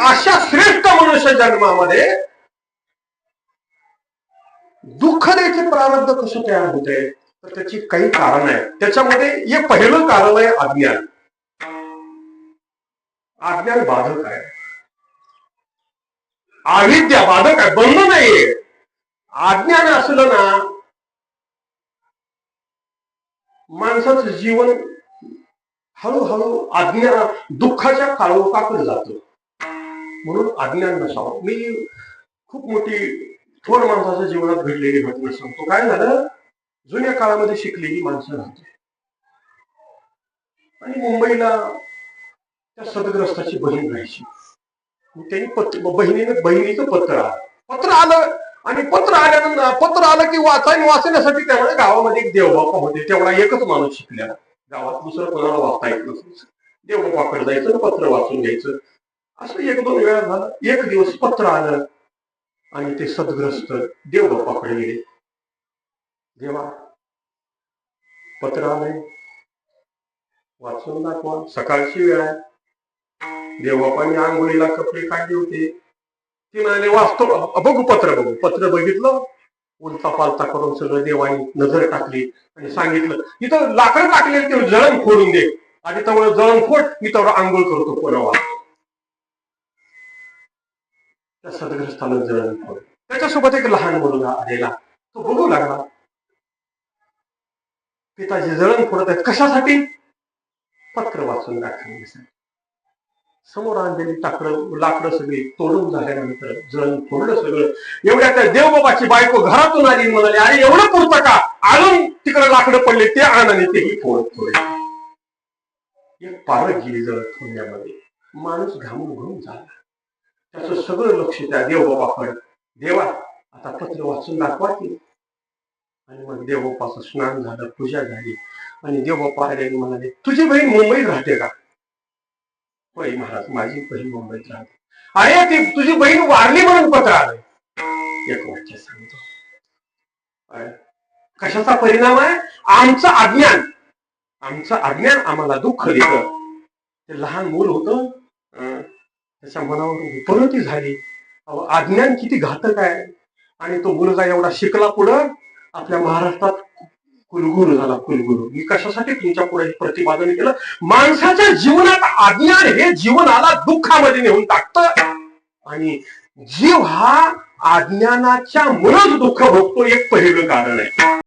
अशा श्रेष्ठ मनुष्य जन्मामध्ये दुःख द्यायचे प्रारब्ध कसं तयार होते, तर त्याची काही कारण आहे. त्याच्यामध्ये हे पहिलं कारण आहे अज्ञान. अज्ञान बाधक आहे, अविद्या बाधक आहे, बंध नाहीये. अज्ञान असलं ना, माणसाचं जीवन हळूहळू अज्ञान दुःखाच्या काळोखाकडे जातं. म्हणून अज्ञान नसावं. मी खूप मोठी थोर माणसाच्या जीवनात घडलेली घटना सांगतो. काय झालं, जुन्या काळामध्ये शिकलेली माणसं राहते आणि मुंबईला त्या सदग्रस्ताची बहीण राहायची. त्यांनी बहिणीचं पत्र आलं आणि पत्र आलं की वाचण्यासाठी त्यामुळे गावामध्ये एक देवबापा होते. तेवढा एकच माणूस शिकलेला गावात, दुसरं कोणाला वाचता येत नसायचं. देवबापाकडे जायचं, पत्र वाचून घ्यायचं. असं एक दोन वेळा झालं. एक दिवस पत्र आलं आणि ते सदग्रस्त देवबापाकडे गेले. देवा, पत्र आलंय, वाचून दाखवा, सकाळची वेळ आहे. देवबापांनी आंघोळीला कपडे काढले होते. ते म्हणाले, वाचतो, बघू पत्र, बघू. पत्र बघितलं, उलटा पालता करून सगळं देवानी नजर टाकली आणि सांगितलं, इथं लाकडं टाकलेलं ते जळण फोडून दे. आधी तेवढं जळण फोड, मी तेवढं आंघोळ करतो पुन्हा. त्या सदग्रस्ताला जळण फोड. त्याच्यासोबत एक लहान मुलगा आलेला, तो बघू लागला, पिताजी जळण फोडत आहेत. कशासाठी? पत्र वाचून दाखवण्यासाठी. समोर आणलेली लाकडं सगळी तोडून झाल्यानंतर जळण फोडलं सगळं. एवढ्या त्या देवबाबाची बायको घरातून आली, म्हणाली, अरे एवढं पुरतं का? अजून तिकडे लाकडं पडले, ते आण आणि तेही फोडले. एक पारख गेली जळण फोडण्यामध्ये. माणूस घामून झाला. त्याचं सगळं लक्ष त्या देवबाबाकडे. देवा, आता पत्र वाचून दाखवा की. आणि मग देवबापाचं स्नान झालं, पूजा झाली आणि देवबापा आले आणि म्हणाले, तुझी बहीण मुंबईत राहते का? होय महाराज, माझी बहीण मुंबईत राहते. अरे, ती तुझी बहीण वारली म्हणून पत्र आलंय. एक वाक्य सांगतो. कशाचा परिणाम आहे? आमचं अज्ञान आम्हाला दुःख देतं. ते लहान मूल होतं, त्याच्या मनावर विपरीती झाली. अज्ञान किती घातक आहे. आणि तो मुलगा एवढा शिकला, पुढं आपल्या महाराष्ट्रात कुलगुरू झाला, कुलगुरू. मी कशासाठी तुमच्या पुढे प्रतिपादन केलं? माणसाच्या जीवनात अज्ञान हे जीवनाला दुःखामध्ये नेऊन टाकतं आणि जीव हा अज्ञानाच्या मुळेच दुःख भोगतो. एक पहिलं कारण आहे.